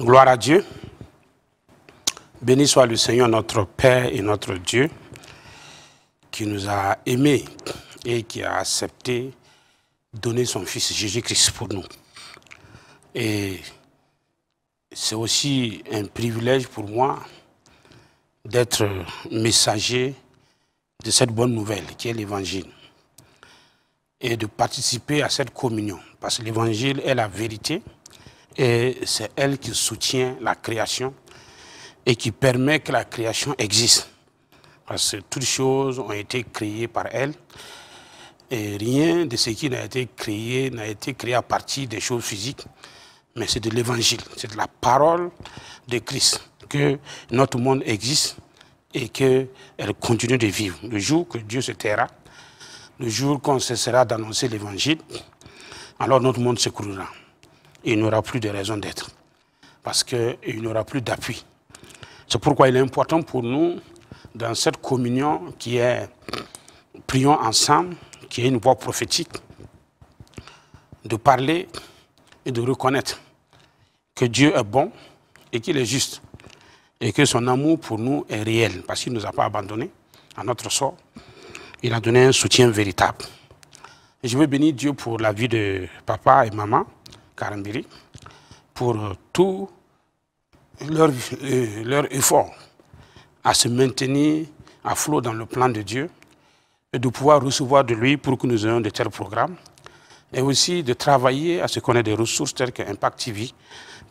Gloire à Dieu. Béni soit le Seigneur notre Père et notre Dieu qui nous a aimés et qui a accepté de donner son Fils Jésus-Christ pour nous. Et c'est aussi un privilège pour moi d'être messager de cette bonne nouvelle qui est l'Évangile et de participer à cette communion parce que l'Évangile est la vérité et c'est elle qui soutient la création et qui permet que la création existe. Parce que toutes choses ont été créées par elle et rien de ce qui n'a été créé à partir des choses physiques, mais c'est de l'Évangile, c'est de la parole de Christ que notre monde existe et qu'elle continue de vivre. Le jour que Dieu se taira, le jour qu'on cessera d'annoncer l'Évangile, alors notre monde s'écroulera. Il n'y aura plus de raison d'être, parce qu'il n'y aura plus d'appui. C'est pourquoi il est important pour nous, dans cette communion qui est « Prions ensemble », qui est une voix prophétique, de parler et de reconnaître que Dieu est bon et qu'il est juste, et que son amour pour nous est réel, parce qu'il ne nous a pas abandonnés à notre sort. Il a donné un soutien véritable. Et je veux bénir Dieu pour la vie de papa et maman, Karambiri, pour tout leur effort à se maintenir à flot dans le plan de Dieu et de pouvoir recevoir de lui pour que nous ayons de tels programmes et aussi de travailler à ce qu'on ait des ressources telles que Impact TV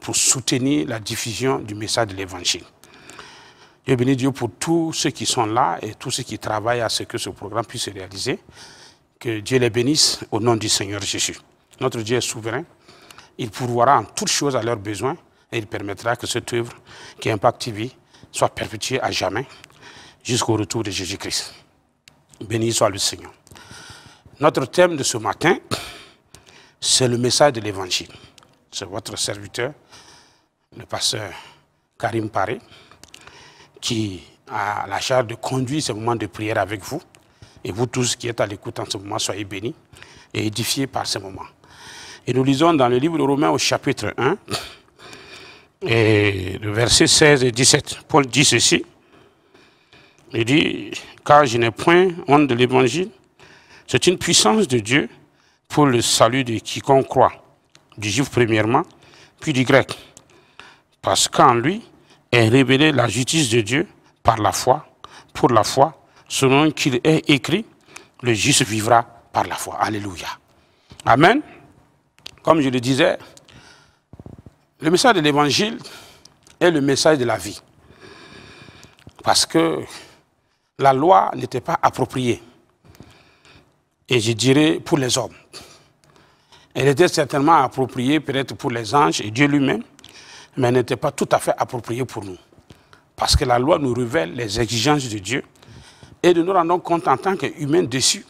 pour soutenir la diffusion du message de l'Évangile. Je bénis Dieu pour tous ceux qui sont là et tous ceux qui travaillent à ce que ce programme puisse se réaliser. Que Dieu les bénisse au nom du Seigneur Jésus. Notre Dieu est souverain. Il pourvoira en toutes choses à leurs besoins et il permettra que cette œuvre qui est Impact TV soit perpétuée à jamais jusqu'au retour de Jésus-Christ. Béni soit le Seigneur. Notre thème de ce matin, c'est le message de l'Évangile. C'est votre serviteur, le pasteur Karim Paré, qui a la charge de conduire ce moment de prière avec vous. Et vous tous qui êtes à l'écoute en ce moment, soyez bénis et édifiés par ce moment. Et nous lisons dans le livre de Romains au chapitre 1, et le verset 16 et 17. Paul dit ceci. Il dit, car je n'ai point honte de l'Évangile, c'est une puissance de Dieu pour le salut de quiconque croit, du juif premièrement, puis du grec. Parce qu'en lui est révélée la justice de Dieu par la foi, pour la foi, selon qu'il est écrit, le juste vivra par la foi. Alléluia. Amen. Comme je le disais, le message de l'Évangile est le message de la vie. Parce que la loi n'était pas appropriée. Et je dirais pour les hommes. Elle était certainement appropriée peut-être pour les anges et Dieu lui-même, mais elle n'était pas tout à fait appropriée pour nous. Parce que la loi nous révèle les exigences de Dieu et de nous rendre compte en tant qu'humains dessus,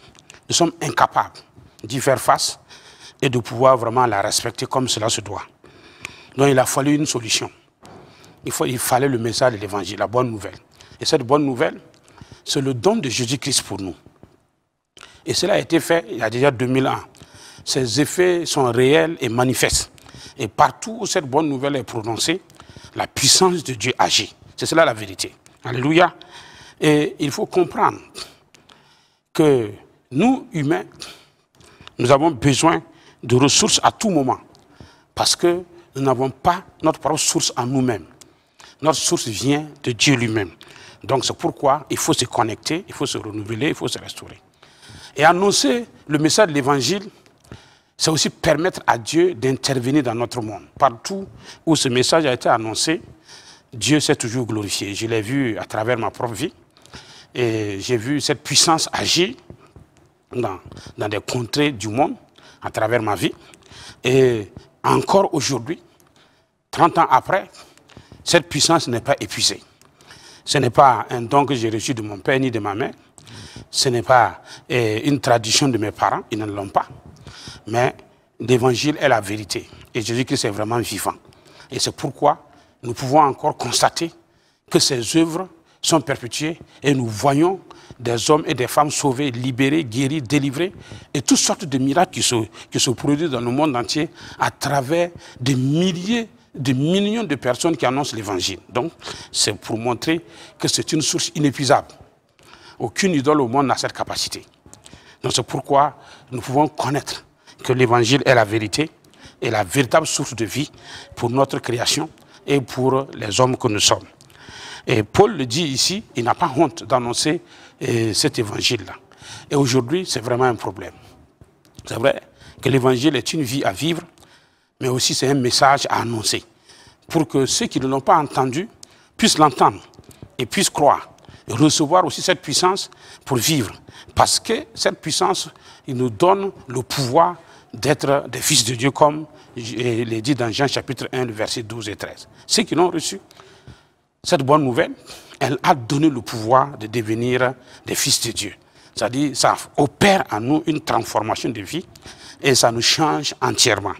nous sommes incapables d'y faire face et de pouvoir vraiment la respecter comme cela se doit. Donc il a fallu une solution. Il fallait le message de l'Évangile, la bonne nouvelle. Et cette bonne nouvelle, c'est le don de Jésus-Christ pour nous. Et cela a été fait il y a déjà 2000 ans. Ces effets sont réels et manifestes. Et partout où cette bonne nouvelle est prononcée, la puissance de Dieu agit. C'est cela la vérité. Alléluia. Et il faut comprendre que nous, humains, nous avons besoin de ressources à tout moment. Parce que nous n'avons pas notre propre source en nous-mêmes. Notre source vient de Dieu lui-même. Donc c'est pourquoi il faut se connecter, il faut se renouveler, il faut se restaurer. Et annoncer le message de l'Évangile, c'est aussi permettre à Dieu d'intervenir dans notre monde. Partout où ce message a été annoncé, Dieu s'est toujours glorifié. Je l'ai vu à travers ma propre vie. Et j'ai vu cette puissance agir dans des contrées du monde, à travers ma vie. Et encore aujourd'hui, 30 ans après, cette puissance n'est pas épuisée. Ce n'est pas un don que j'ai reçu de mon père ni de ma mère. Ce n'est pas une tradition de mes parents, ils ne l'ont pas. Mais l'Évangile est la vérité. Et Jésus-Christ est vraiment vivant. Et c'est pourquoi nous pouvons encore constater que ces œuvres sont perpétuées et nous voyons des hommes et des femmes sauvés, libérés, guéris, délivrés et toutes sortes de miracles qui se produisent dans le monde entier à travers des milliers de millions de personnes qui annoncent l'évangile. Donc, c'est pour montrer que c'est une source inépuisable. Aucune idole au monde n'a cette capacité. Donc, c'est pourquoi nous pouvons connaître que l'évangile est la vérité et la véritable source de vie pour notre création et pour les hommes que nous sommes. Et Paul le dit ici, il n'a pas honte d'annoncer cet évangile-là. Et aujourd'hui, c'est vraiment un problème. C'est vrai que l'évangile est une vie à vivre, mais aussi c'est un message à annoncer, pour que ceux qui ne l'ont pas entendu puissent l'entendre et puissent croire, et recevoir aussi cette puissance pour vivre. Parce que cette puissance, il nous donne le pouvoir d'être des fils de Dieu, comme il est dit dans Jean chapitre 1, versets 12 et 13. Ceux qui l'ont reçu, cette bonne nouvelle, elle a donné le pouvoir de devenir des fils de Dieu. C'est-à-dire, ça opère en nous une transformation de vie et ça nous change entièrement.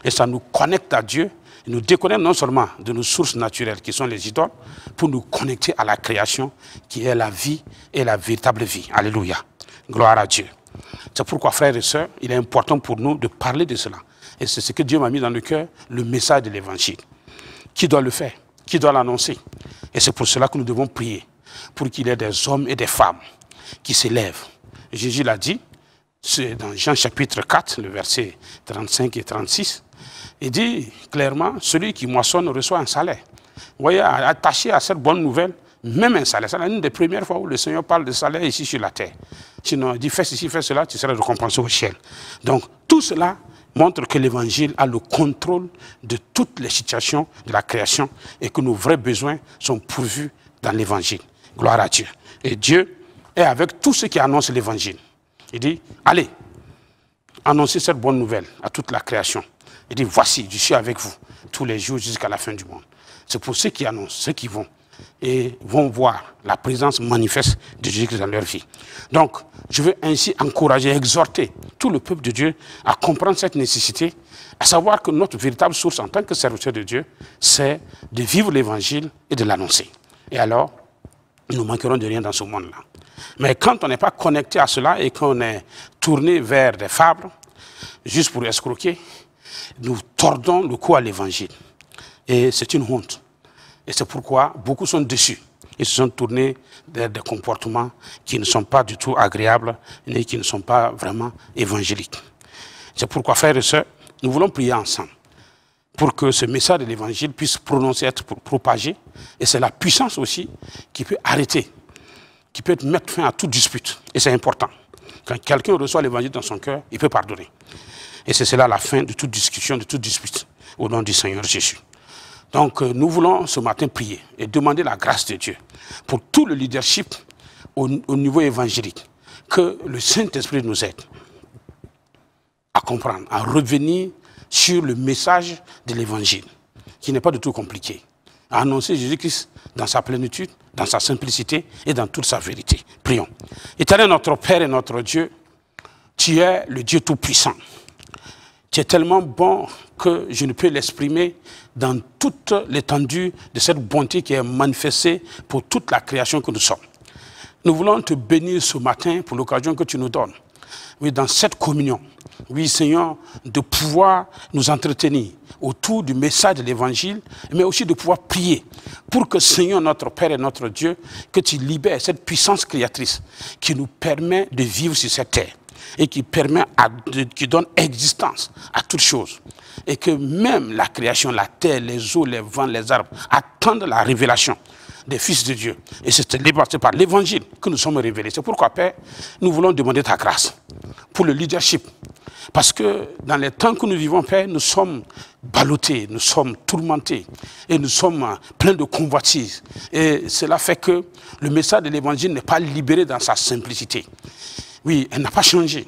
Et ça nous connecte à Dieu, et nous déconnecte non seulement de nos sources naturelles qui sont les idoles, pour nous connecter à la création qui est la vie et la véritable vie. Alléluia. Gloire à Dieu. C'est pourquoi, frères et sœurs, il est important pour nous de parler de cela. Et c'est ce que Dieu m'a mis dans le cœur, le message de l'évangile. Qui doit le faire? Qui doit l'annoncer? Et c'est pour cela que nous devons prier, pour qu'il y ait des hommes et des femmes qui s'élèvent. Jésus l'a dit, c'est dans Jean chapitre 4, le verset 35 et 36, il dit clairement, celui qui moissonne reçoit un salaire. Vous voyez, attaché à cette bonne nouvelle, même un salaire. C'est l'une des premières fois où le Seigneur parle de salaire ici sur la terre. Sinon, il dit, fais ceci, fais cela, tu seras récompensé au ciel. Donc, tout cela montre que l'évangile a le contrôle de toutes les situations de la création et que nos vrais besoins sont pourvus dans l'évangile. Gloire à Dieu. Et Dieu est avec tous ceux qui annoncent l'évangile. Il dit, allez, annoncez cette bonne nouvelle à toute la création. Il dit, voici, je suis avec vous tous les jours jusqu'à la fin du monde. C'est pour ceux qui annoncent, ceux qui vont, et vont voir la présence manifeste de Jésus dans leur vie. Donc, je veux ainsi encourager, exhorter tout le peuple de Dieu à comprendre cette nécessité, à savoir que notre véritable source en tant que serviteur de Dieu, c'est de vivre l'évangile et de l'annoncer. Et alors, nous manquerons de rien dans ce monde-là. Mais quand on n'est pas connecté à cela et qu'on est tourné vers des fables, juste pour escroquer, nous tordons le cou à l'évangile. Et c'est une honte. Et c'est pourquoi beaucoup sont déçus. Ils se sont tournés vers des comportements qui ne sont pas du tout agréables et qui ne sont pas vraiment évangéliques. C'est pourquoi, frères et sœurs, nous voulons prier ensemble pour que ce message de l'évangile puisse prononcer, être propagé. Et c'est la puissance aussi qui peut arrêter, qui peut mettre fin à toute dispute. Et c'est important. Quand quelqu'un reçoit l'évangile dans son cœur, il peut pardonner. Et c'est cela la fin de toute discussion, de toute dispute, au nom du Seigneur Jésus. Donc nous voulons ce matin prier et demander la grâce de Dieu pour tout le leadership au niveau évangélique. Que le Saint-Esprit nous aide à comprendre, à revenir sur le message de l'évangile, qui n'est pas du tout compliqué. À annoncer Jésus-Christ dans sa plénitude, dans sa simplicité et dans toute sa vérité. Prions. Éternel notre Père et notre Dieu, tu es le Dieu Tout-Puissant. Tu es tellement bon que je ne peux l'exprimer dans toute l'étendue de cette bonté qui est manifestée pour toute la création que nous sommes. Nous voulons te bénir ce matin pour l'occasion que tu nous donnes. Oui, dans cette communion, oui Seigneur, de pouvoir nous entretenir autour du message de l'évangile, mais aussi de pouvoir prier pour que Seigneur notre Père et notre Dieu, que tu libères cette puissance créatrice qui nous permet de vivre sur cette terre et qui qui donne existence à toutes choses. Et que même la création, la terre, les eaux, les vents, les arbres, attendent la révélation des fils de Dieu. Et c'est par l'évangile que nous sommes révélés. C'est pourquoi, Père, nous voulons demander ta grâce pour le leadership. Parce que dans les temps que nous vivons, Père, nous sommes ballottés, nous sommes tourmentés et nous sommes pleins de convoitises. Et cela fait que le message de l'évangile n'est pas libéré dans sa simplicité. Oui, elle n'a pas changé.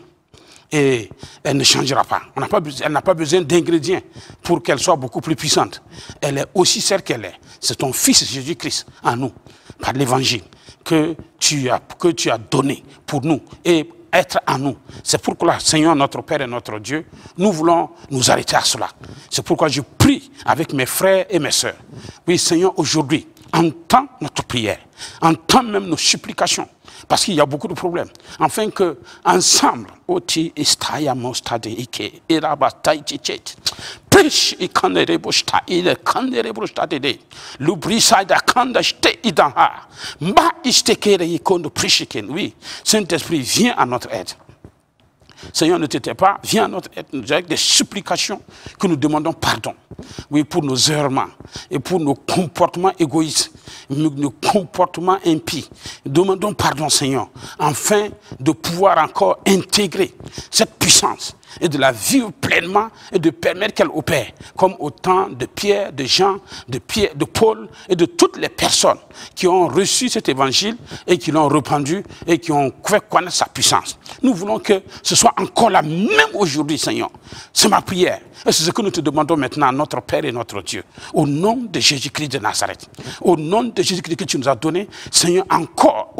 Et elle ne changera pas. Elle n'a pas besoin d'ingrédients pour qu'elle soit beaucoup plus puissante. Elle est aussi celle qu'elle est. C'est ton Fils Jésus-Christ en nous, par l'évangile, que tu as donné pour nous et être en nous. C'est pourquoi, Seigneur, notre Père et notre Dieu, nous voulons nous arrêter à cela. C'est pourquoi je prie avec mes frères et mes sœurs. Oui, Seigneur, aujourd'hui, entends notre prière, entends même nos supplications, parce qu'il y a beaucoup de problèmes, afin que ensemble, oui, Saint-Esprit, viens à notre aide. Seigneur, ne t'étais pas, viens à notre aide, avec des supplications que nous demandons pardon. Oui, pour nos errements et pour nos comportements égoïstes, nos comportements impies. Demandons pardon, Seigneur, afin de pouvoir encore intégrer cette puissance et de la vivre pleinement et de permettre qu'elle opère, comme au temps de Pierre, de Jean, de Paul et de toutes les personnes qui ont reçu cet évangile et qui l'ont répandu et qui ont fait connaître sa puissance. Nous voulons que ce soit encore là, même aujourd'hui, Seigneur. C'est ma prière. Et c'est ce que nous te demandons maintenant, notre Père et notre Dieu. Au nom de Jésus-Christ de Nazareth. Au nom de Jésus-Christ que tu nous as donné, Seigneur, encore.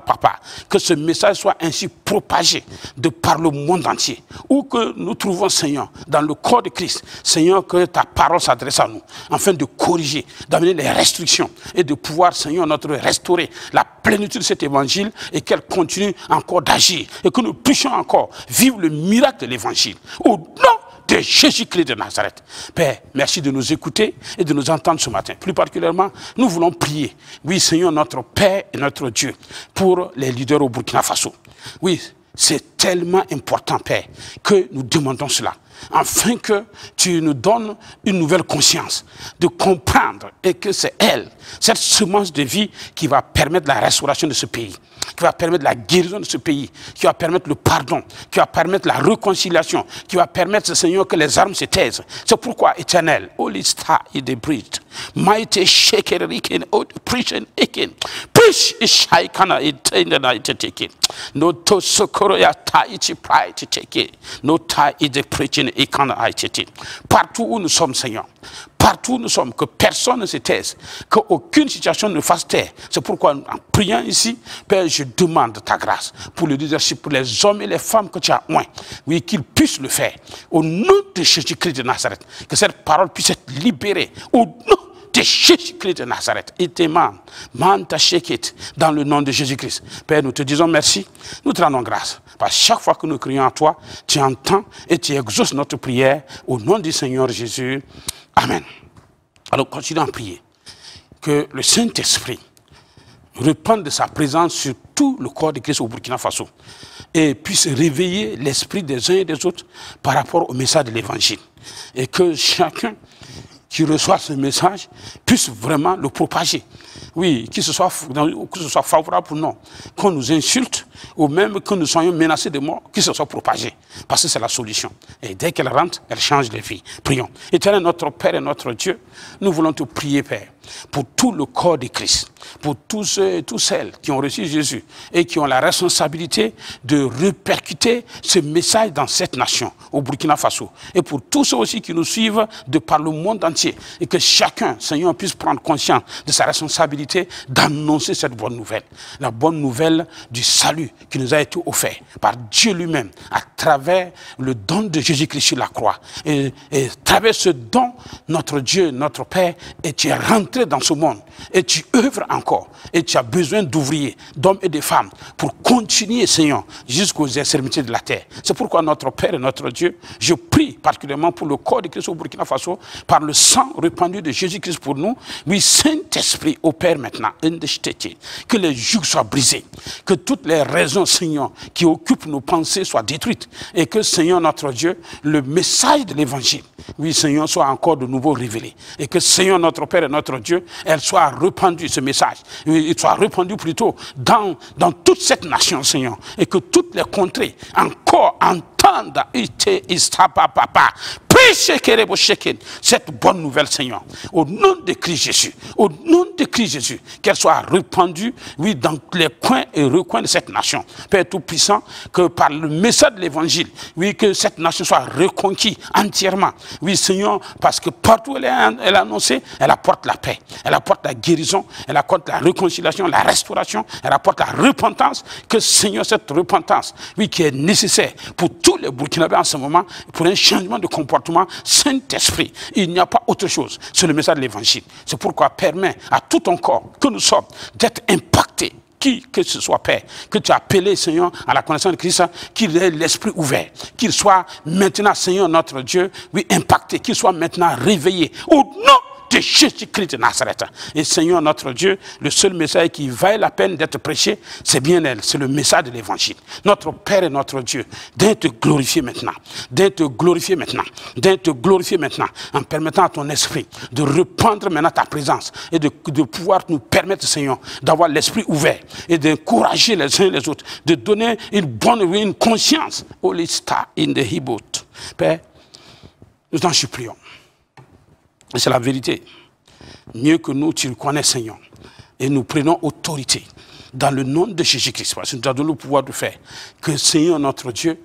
Papa, que ce message soit ainsi propagé de par le monde entier. Où que nous trouvons, Seigneur, dans le corps de Christ, Seigneur, que ta parole s'adresse à nous, afin de corriger, d'amener les restrictions et de pouvoir, Seigneur, notre restaurer la plénitude de cet évangile et qu'elle continue encore d'agir et que nous puissions encore vivre le miracle de l'évangile. Au nom de Jésus-Christ de Nazareth. Père, merci de nous écouter et de nous entendre ce matin. Plus particulièrement, nous voulons prier. Oui, Seigneur, notre Père et notre Dieu, pour les leaders au Burkina Faso. Oui, c'est tellement important, Père, que nous demandons cela. Afin que tu nous donnes une nouvelle conscience, de comprendre et que c'est elle, cette semence de vie qui va permettre la restauration de ce pays, qui va permettre la guérison de ce pays, qui va permettre le pardon, qui va permettre la réconciliation, qui va permettre, Seigneur, que les armes se taisent. C'est pourquoi, Éternel, Holy Star is the bridge, mighty shaker, preaching, preach is shaikana, it no to sokoroya taichi pride to take it, no tie is the preaching, partout où nous sommes, Seigneur, partout où nous sommes, que personne ne se taise, qu'aucune situation ne fasse taire. C'est pourquoi, en priant ici, Père, je demande ta grâce pour le leadership, pour les hommes et les femmes que tu as oints, oui, qu'ils puissent le faire. Au nom de Jésus-Christ de Nazareth, que cette parole puisse être libérée. Au nom de Jésus-Christ de Nazareth, et tes mains, dans le nom de Jésus-Christ. Père, nous te disons merci, nous te rendons grâce. Parce que chaque fois que nous crions à toi, tu entends et tu exauces notre prière au nom du Seigneur Jésus. Amen. Alors, continuons à prier. Que le Saint-Esprit repente de sa présence sur tout le corps de Christ au Burkina Faso et puisse réveiller l'esprit des uns et des autres par rapport au message de l'Évangile. Et que chacun qui reçoit ce message puisse vraiment le propager. Oui, que ce soit favorable ou non, qu'on nous insulte ou même que nous soyons menacés de mort, que ce soit propagé. Parce que c'est la solution. Et dès qu'elle rentre, elle change les vies. Prions. Éternel, notre Père et notre Dieu, nous voulons te prier, Père, pour tout le corps de Christ, pour tous ceux et toutes celles qui ont reçu Jésus et qui ont la responsabilité de répercuter ce message dans cette nation, au Burkina Faso. Et pour tous ceux aussi qui nous suivent de par le monde entier. Et que chacun, Seigneur, puisse prendre conscience de sa responsabilité d'annoncer cette bonne nouvelle. La bonne nouvelle du salut qui nous a été offert par Dieu lui-même à travers le don de Jésus-Christ sur la croix. Et à travers ce don, notre Dieu, notre Père, et tu es rentré dans ce monde et tu œuvres encore. Et tu as besoin d'ouvriers, d'hommes et de femmes pour continuer, Seigneur, jusqu'aux extrémités de la terre. C'est pourquoi notre Père et notre Dieu, je prie particulièrement pour le corps de Christ au Burkina Faso, par le sang répandu de Jésus-Christ pour nous. Oui, Saint-Esprit opère maintenant, que les jougs soient brisés, que toutes les raisons, Seigneur, qui occupent nos pensées soient détruites, et que, Seigneur notre Dieu, le message de l'Évangile, oui, Seigneur, soit encore de nouveau révélé, et que, Seigneur notre Père et notre Dieu, elle soit répandue, ce message, il soit répandu plutôt dans toute cette nation, Seigneur, et que toutes les contrées encore entendent cette bonne nouvelle, Seigneur, au nom de Christ Jésus, au nom de Christ Jésus, qu'elle soit répandue, oui, dans les coins et recoins de cette nation. Père Tout-Puissant, que par le message de l'Évangile, oui, que cette nation soit reconquise entièrement. Oui, Seigneur, parce que partout où elle est annoncée, elle apporte la paix, elle apporte la guérison, elle apporte la réconciliation, la restauration, elle apporte la repentance. Que, Seigneur, cette repentance, oui, qui est nécessaire pour tous les Burkinabés en ce moment, pour un changement de comportement comportement. Saint-Esprit, il n'y a pas autre chose. C'est le message de l'évangile. C'est pourquoi permet à tout ton corps que nous sommes d'être impactés. Qui que ce soit, Père, que tu as appelé, Seigneur, à la connaissance de Christ, qu'il ait l'esprit ouvert, qu'il soit maintenant, Seigneur, notre Dieu, oui, impacté, qu'il soit maintenant réveillé. Au nom de Jésus-Christ de Nazareth. Et Seigneur, notre Dieu, le seul message qui vaille la peine d'être prêché, c'est bien elle, c'est le message de l'évangile. Notre Père et notre Dieu, d'être glorifié maintenant, d'être glorifié maintenant, d'être glorifié maintenant, en permettant à ton esprit de reprendre maintenant ta présence et de pouvoir nous permettre, Seigneur, d'avoir l'esprit ouvert et d'encourager les uns et les autres, de donner une bonne, une conscience. Holy Star in the Hebrew. Père, nous t'en supplions. Et c'est la vérité. Mieux que nous, tu le connais, Seigneur. Et nous prenons autorité dans le nom de Jésus-Christ. Parce que nous avons le pouvoir de faire que, Seigneur, notre Dieu,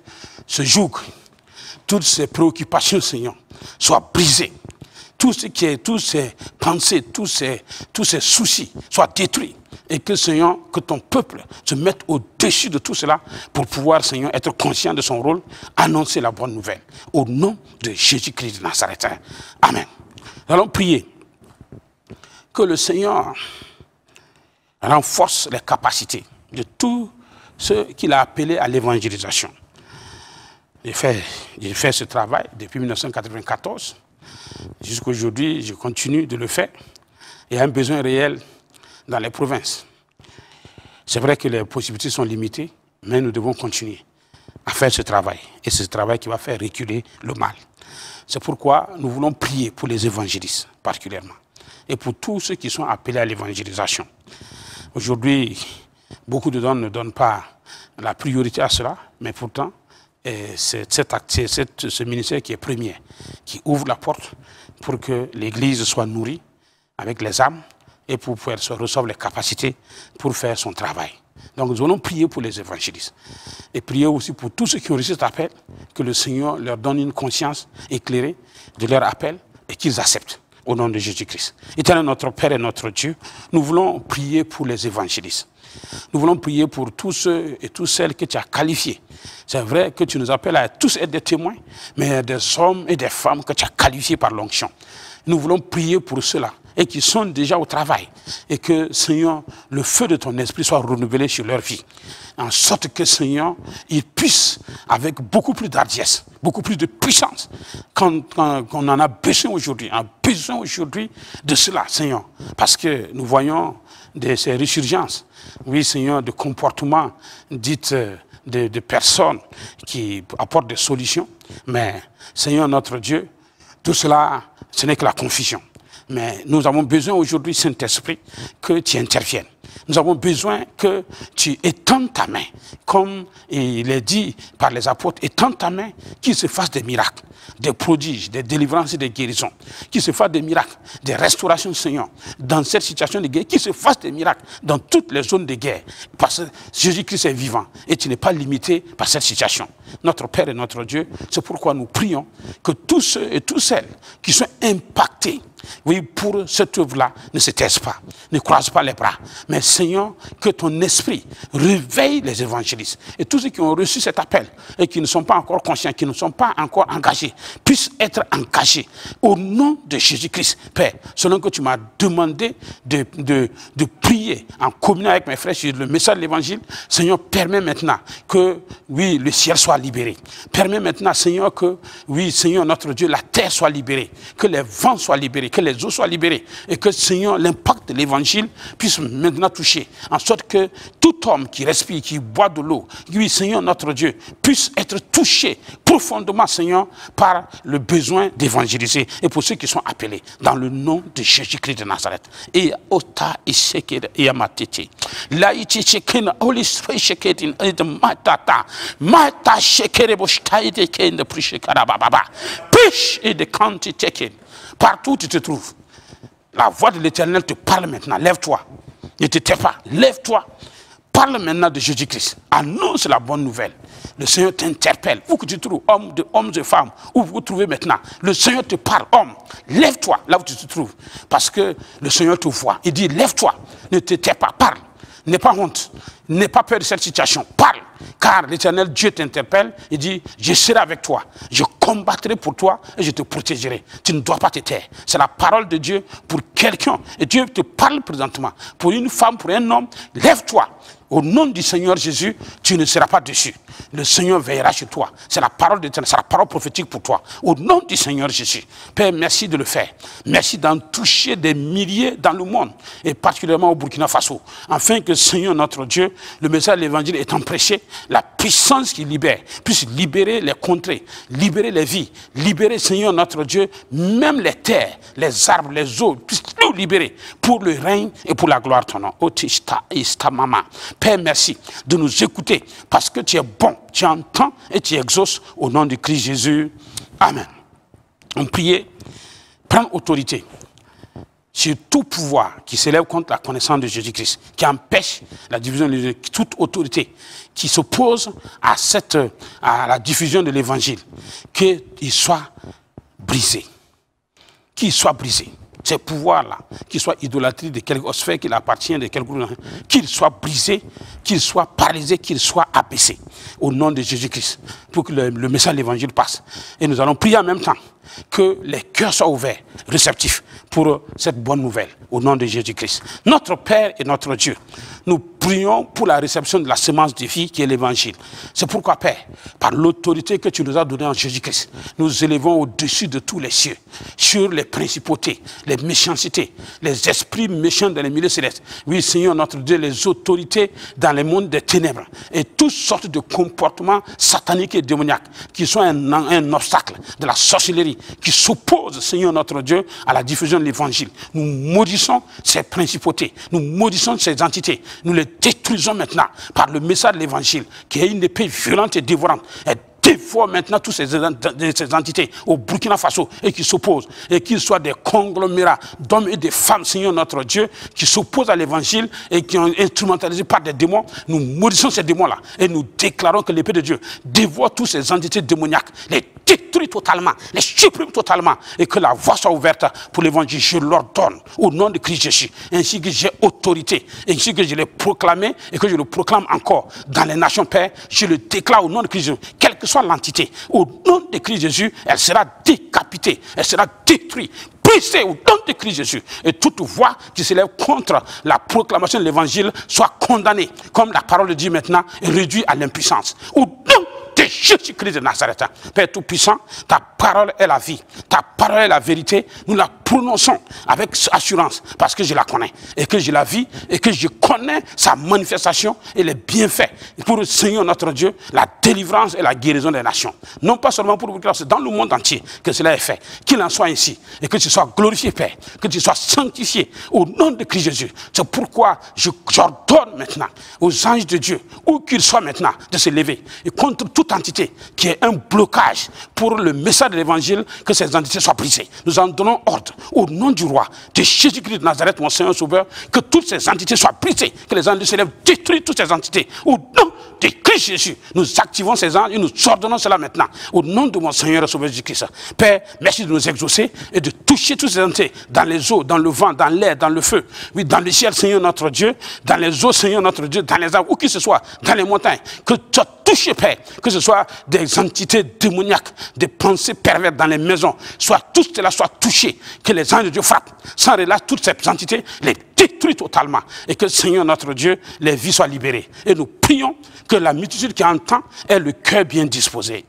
ce jour, toutes ces préoccupations, Seigneur, soient brisées. Tout ce qui est, toutes ces pensées, tous ces soucis soient détruits. Et que, Seigneur, que ton peuple se mette au-dessus de tout cela pour pouvoir, Seigneur, être conscient de son rôle, annoncer la bonne nouvelle. Au nom de Jésus-Christ de Nazareth. Amen. Nous allons prier que le Seigneur renforce les capacités de tous ceux qu'il a appelés à l'évangélisation. J'ai fait ce travail depuis 1994. Jusqu'à aujourd'hui, je continue de le faire. Il y a un besoin réel dans les provinces. C'est vrai que les possibilités sont limitées, mais nous devons continuer à faire ce travail. Et c'est ce travail qui va faire reculer le mal. C'est pourquoi nous voulons prier pour les évangélistes, particulièrement, et pour tous ceux qui sont appelés à l'évangélisation. Aujourd'hui, beaucoup de gens ne donnent pas la priorité à cela, mais pourtant, c'est ce ministère qui est premier, qui ouvre la porte pour que l'Église soit nourrie avec les âmes et pour pouvoir se recevoir les capacités pour faire son travail. Donc nous allons prier pour les évangélistes et prier aussi pour tous ceux qui ont reçu cet appel, que le Seigneur leur donne une conscience éclairée de leur appel et qu'ils acceptent au nom de Jésus-Christ. Éternel notre Père et notre Dieu, nous voulons prier pour les évangélistes. Nous voulons prier pour tous ceux et toutes celles que tu as qualifiés. C'est vrai que tu nous appelles à tous être des témoins, mais des hommes et des femmes que tu as qualifiés par l'onction. Nous voulons prier pour ceux-là et qui sont déjà au travail. Et que, Seigneur, le feu de ton esprit soit renouvelé sur leur vie. En sorte que, Seigneur, ils puissent, avec beaucoup plus d'hardiesse, beaucoup plus de puissance, qu'on en a besoin aujourd'hui. On a besoin aujourd'hui de cela, Seigneur. Parce que nous voyons ces résurgences, oui, Seigneur, de comportements dites de personnes qui apportent des solutions. Mais, Seigneur, notre Dieu, tout cela, ce n'est que la confusion. Mais nous avons besoin aujourd'hui, Saint-Esprit, que tu interviennes. Nous avons besoin que tu étendes ta main, comme il est dit par les apôtres, étends ta main, qu'il se fasse des miracles, des prodiges, des délivrances et des guérisons, qu'il se fasse des miracles, des restaurations, Seigneur, dans cette situation de guerre, qu'il se fasse des miracles dans toutes les zones de guerre, parce que Jésus-Christ est vivant et tu n'es pas limité par cette situation. Notre Père et notre Dieu, c'est pourquoi nous prions que tous ceux et toutes celles qui sont impactés, oui, pour cette œuvre-là, ne se taisent pas, ne croisent pas les bras. Mais Seigneur, que ton esprit réveille les évangélistes. Et tous ceux qui ont reçu cet appel et qui ne sont pas encore conscients, qui ne sont pas encore engagés, puissent être engagés au nom de Jésus-Christ. Père, selon que tu m'as demandé de prier en communion avec mes frères sur le message de l'évangile, Seigneur, permets maintenant que, oui, le ciel soit libéré. Permets maintenant, Seigneur, que, oui, Seigneur, notre Dieu, la terre soit libérée, que les vents soient libérés, que les eaux soient libérées et que, Seigneur, l'impact de l'évangile puisse maintenant toucher, en sorte que tout homme qui respire, qui boit de l'eau, oui, Seigneur, notre Dieu, puisse être touché profondément, Seigneur, par le besoin d'évangéliser et pour ceux qui sont appelés dans le nom de Jésus-Christ de Nazareth. Et ota isheked yamatete la ichekena holy spirit shekedin et matata mata shekere boshtaide ken prishekara baba pish et de kanti teken. Partout où tu te trouves, la voix de l'Éternel te parle maintenant. Lève-toi. Ne te tais pas. Lève-toi. Parle maintenant de Jésus-Christ. Annonce la bonne nouvelle. Le Seigneur t'interpelle. Où que tu te trouves, hommes et femmes, où vous vous trouvez maintenant, le Seigneur te parle. Homme, lève-toi là où tu te trouves. Parce que le Seigneur te voit. Il dit, lève-toi. Ne te tais pas. Parle. N'aie pas honte. N'aie pas peur de cette situation. Parle. car l'Éternel Dieu t'interpelle et dit, je serai avec toi, je combattrai pour toi et je te protégerai. Tu ne dois pas te taire. C'est la parole de Dieu pour quelqu'un. Et Dieu te parle présentement. Pour une femme, pour un homme, lève-toi. Au nom du Seigneur Jésus, tu ne seras pas déçu. Le Seigneur veillera sur toi. C'est la parole de Dieu, c'est la parole prophétique pour toi. Au nom du Seigneur Jésus. Père, merci de le faire. Merci d'en toucher des milliers dans le monde, et particulièrement au Burkina Faso, afin que Seigneur notre Dieu, le message de l'évangile étant prêché, la puissance qui libère, puisse libérer les contrées, libérer les vies, libérer Seigneur notre Dieu, même les terres, les arbres, les eaux, puisse nous libérer pour le règne et pour la gloire de ton nom. Otista, ista, mama. Père, merci de nous écouter parce que tu es bon, tu entends et tu exauces au nom de Christ Jésus. Amen. On prie, prendre autorité sur tout pouvoir qui s'élève contre la connaissance de Jésus-Christ, qui empêche la division de l'évangile, toute autorité qui s'oppose à la diffusion de l'évangile, qu'il soit brisé. Qu'il soit brisé. Ces pouvoirs-là, qu'ils soient idolâtries de quelque sphère qu'il appartient, de quelque groupe, qu'ils soient brisés, qu'ils soient paralysés, qu'ils soient abaissés, au nom de Jésus-Christ, pour que le message de l'évangile passe. Et nous allons prier en même temps que les cœurs soient ouverts, réceptifs pour cette bonne nouvelle, au nom de Jésus-Christ. Notre Père et notre Dieu, nous prions pour la réception de la semence de vie qui est l'évangile. C'est pourquoi, Père, par l'autorité que tu nous as donnée en Jésus-Christ, nous élevons au-dessus de tous les cieux, sur les principautés, les méchancetés, les esprits méchants dans les milieux célestes. Oui, Seigneur notre Dieu, les autorités dans les mondes des ténèbres et toutes sortes de comportements sataniques et démoniaques qui sont un obstacle de la sorcellerie, qui s'opposent, Seigneur notre Dieu, à la diffusion de l'évangile. Nous maudissons ces principautés, nous maudissons ces entités, nous les détruisons maintenant par le message de l'évangile, qui est une épée violente et dévorante. Elle dévore maintenant toutes ces entités au Burkina Faso et qui s'opposent, et qu'ils soient des conglomérats d'hommes et de femmes, Seigneur notre Dieu, qui s'opposent à l'évangile et qui sont instrumentalisés par des démons. Nous maudissons ces démons-là et nous déclarons que l'épée de Dieu dévore toutes ces entités démoniaques, les détruit totalement, les supprime totalement, et que la voie soit ouverte pour l'évangile. Je l'ordonne au nom de Christ Jésus, ainsi que j'ai autorité, ainsi que je l'ai proclamé et que je le proclame encore dans les nations, Père. Je le déclare au nom de Christ Jésus, quelle que soit l'entité, au nom de Christ Jésus, elle sera décapitée, elle sera détruite, brisée au nom de Christ Jésus. Et toute voix qui s'élève contre la proclamation de l'évangile soit condamnée, comme la parole de Dieu maintenant est réduite à l'impuissance. Au nom de Jésus-Christ de Nazareth. Père Tout-Puissant, ta parole est la vie, ta parole est la vérité. Nous la prononçons avec assurance parce que je la connais et que je la vis et que je connais sa manifestation et les bienfaits pour le Seigneur notre Dieu, la délivrance et la guérison des nations. Non pas seulement pour vous, c'est dans le monde entier que cela est fait. Qu'il en soit ainsi et que tu sois glorifié, Père, que tu sois sanctifié au nom de Christ Jésus. C'est pourquoi j'ordonne maintenant aux anges de Dieu, où qu'ils soient maintenant, de se lever et contre toute entité qui est un blocage pour le message de l'évangile, que ces entités soient brisées. Nous en donnons ordre au nom du roi de Jésus-Christ de Nazareth, mon Seigneur Sauveur, que toutes ces entités soient brisées, que les anges de s'élèvent, détruisent toutes ces entités. Au nom de Christ Jésus, nous activons ces anges et nous ordonnons cela maintenant. Au nom de mon Seigneur Sauveur Jésus-Christ. Père, merci de nous exaucer et de toucher toutes ces entités dans les eaux, dans le vent, dans l'air, dans le feu. Oui, dans le ciel, Seigneur notre Dieu, dans les eaux, Seigneur notre Dieu, dans les arbres, où que ce soit, dans les montagnes, que tu as touché, Père, que ce soit des entités démoniaques, des pensées perverses dans les maisons, tout cela soit touché, que les anges de Dieu frappent, sans relâche toutes ces entités, les détruisent totalement, et que Seigneur notre Dieu, les vies soient libérées. Et nous prions que la multitude qui entend ait le cœur bien disposé.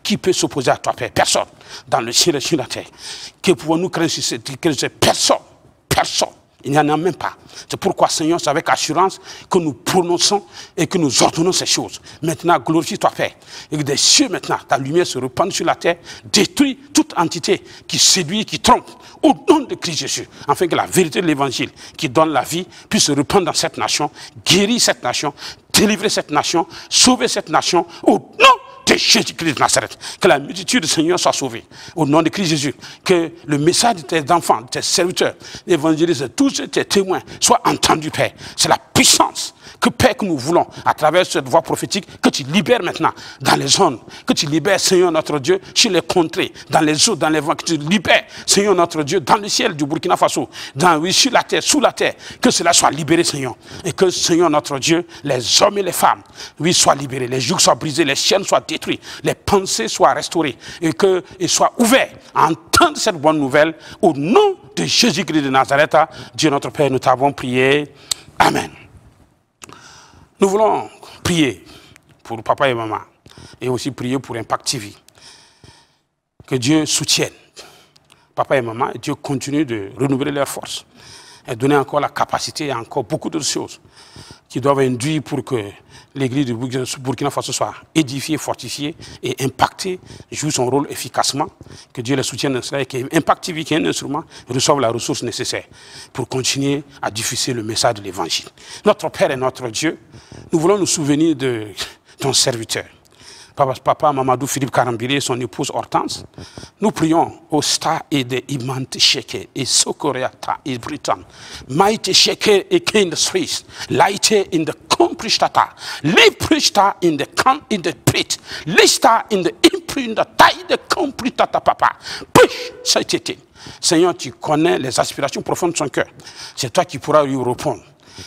Qui peut s'opposer à toi, Père? Personne. Dans le ciel et sur la terre. Que pouvons-nous craindre sur cette personne? Personne. Il n'y en a même pas. C'est pourquoi, Seigneur, c'est avec assurance que nous prononçons et que nous ordonnons ces choses. Maintenant, glorifie-toi, Père. Et que des cieux, maintenant, ta lumière se répande sur la terre, détruit toute entité qui séduit, qui trompe, au nom de Christ Jésus, afin que la vérité de l'évangile qui donne la vie puisse se répandre dans cette nation, guérir cette nation, délivrer cette nation, sauver cette nation, au nom de Jésus-Christ de Nazareth. Que la multitude du Seigneur soit sauvée. Au nom de Christ Jésus. Que le message de tes enfants, de tes serviteurs, évangélistes, tous tes témoins soient entendus, Père. C'est la puissance que Père, que nous voulons, à travers cette voie prophétique, que tu libères maintenant dans les zones, que tu libères, Seigneur notre Dieu, sur les contrées, dans les eaux, dans les vents, que tu libères, Seigneur notre Dieu, dans le ciel du Burkina Faso, oui, sur la terre, sous la terre, que cela soit libéré, Seigneur. Et que, Seigneur notre Dieu, les hommes et les femmes, oui, soient libérés, les jougs soient brisés, les chaînes soient détruites, les pensées soient restaurées, et qu'ils soient ouverts à entendre cette bonne nouvelle, au nom de Jésus-Christ de Nazareth. Dieu notre Père, nous t'avons prié. Amen. Nous voulons prier pour papa et maman et aussi prier pour Impact TV. Que Dieu soutienne papa et maman et Dieu continue de renouveler leurs forces et donner encore la capacité et encore beaucoup d'autres choses qui doivent induire pour que l'église du Burkina Faso soit édifiée, fortifiée et impactée, joue son rôle efficacement. Que Dieu les soutienne dans cela et qu'Impact TV, qui est un instrument, reçoive la ressource nécessaire pour continuer à diffuser le message de l'évangile. Notre Père et notre Dieu, nous voulons nous souvenir de ton serviteur. Papa Mamadou Philippe Karambiré et son épouse Hortense, nous prions au star et de Imante Sheke et Sokoreata et Britain, Maite Sheke et King Swiss, Laite in the Compristata, Leprista in the Camp in the Pit, Lista in the Imprint, the Taille de Compristata, Papa, push, ça a été. Seigneur, tu connais les aspirations profondes de son cœur. C'est toi qui pourras lui répondre.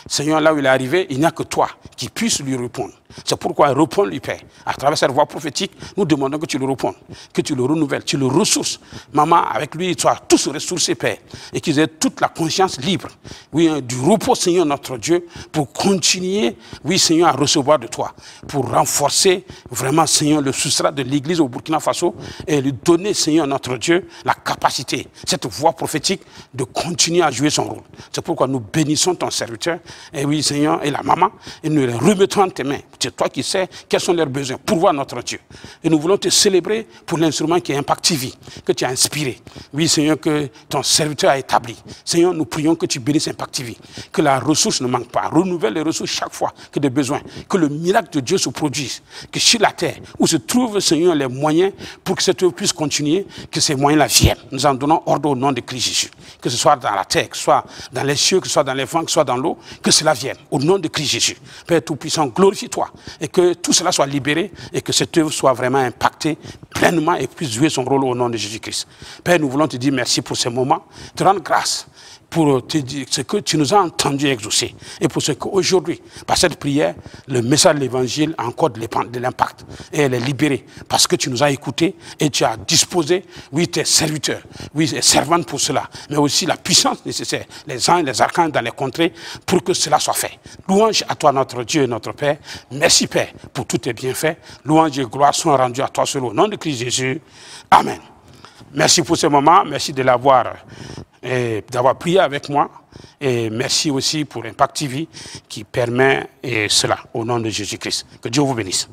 Seigneur, là où il est arrivé, il n'y a que toi qui puisses lui répondre. C'est pourquoi réponds-lui, Père. À travers cette voie prophétique, nous demandons que tu le répondes, que tu le renouvelles, tu le ressources. Maman, avec lui, ils soient tous ressourcés, Père, et qu'ils aient toute la conscience libre. Oui, du repos, Seigneur, notre Dieu, pour continuer, oui, Seigneur, à recevoir de toi, pour renforcer vraiment, Seigneur, le substrat de l'Église au Burkina Faso et lui donner, Seigneur, notre Dieu, la capacité, cette voie prophétique, de continuer à jouer son rôle. C'est pourquoi nous bénissons ton serviteur, et oui, Seigneur, et la maman, et nous les remettons en tes mains. C'est toi qui sais quels sont leurs besoins. Pourvois notre Dieu. Et nous voulons te célébrer pour l'instrument qui est Impact TV, que tu as inspiré. Oui, Seigneur, que ton serviteur a établi. Seigneur, nous prions que tu bénisses Impact TV. Que la ressource ne manque pas. Renouvelle les ressources chaque fois que des besoins. Que le miracle de Dieu se produise. Que sur la terre, où se trouvent, Seigneur, les moyens pour que cette œuvre puisse continuer, que ces moyens-là viennent. Nous en donnons ordre au nom de Christ Jésus. Que ce soit dans la terre, que ce soit dans les cieux, que ce soit dans les vents, que ce soit dans l'eau, que cela vienne. Au nom de Christ Jésus. Père Tout-Puissant, glorifie-toi. Et que tout cela soit libéré et que cette œuvre soit vraiment impactée pleinement et puisse jouer son rôle au nom de Jésus-Christ. Père, nous voulons te dire merci pour ce moment, te rendre grâce pour te dire ce que tu nous as entendu exaucer et pour ce qu'aujourd'hui, par cette prière, le message de l'évangile a encore de l'impact et elle est libérée parce que tu nous as écoutés et tu as disposé, oui, tes serviteurs, oui, tes servantes pour cela, mais aussi la puissance nécessaire, les anges, les archanges dans les contrées pour que cela soit fait. Louange à toi, notre Dieu et notre Père. Merci, Père, pour tous tes bienfaits. Louange et gloire sont rendus à toi seul au nom de Christ Jésus. Amen. Merci pour ce moment. Merci de l'avoir d'avoir prié avec moi. Et merci aussi pour Impact TV qui permet cela au nom de Jésus-Christ. Que Dieu vous bénisse.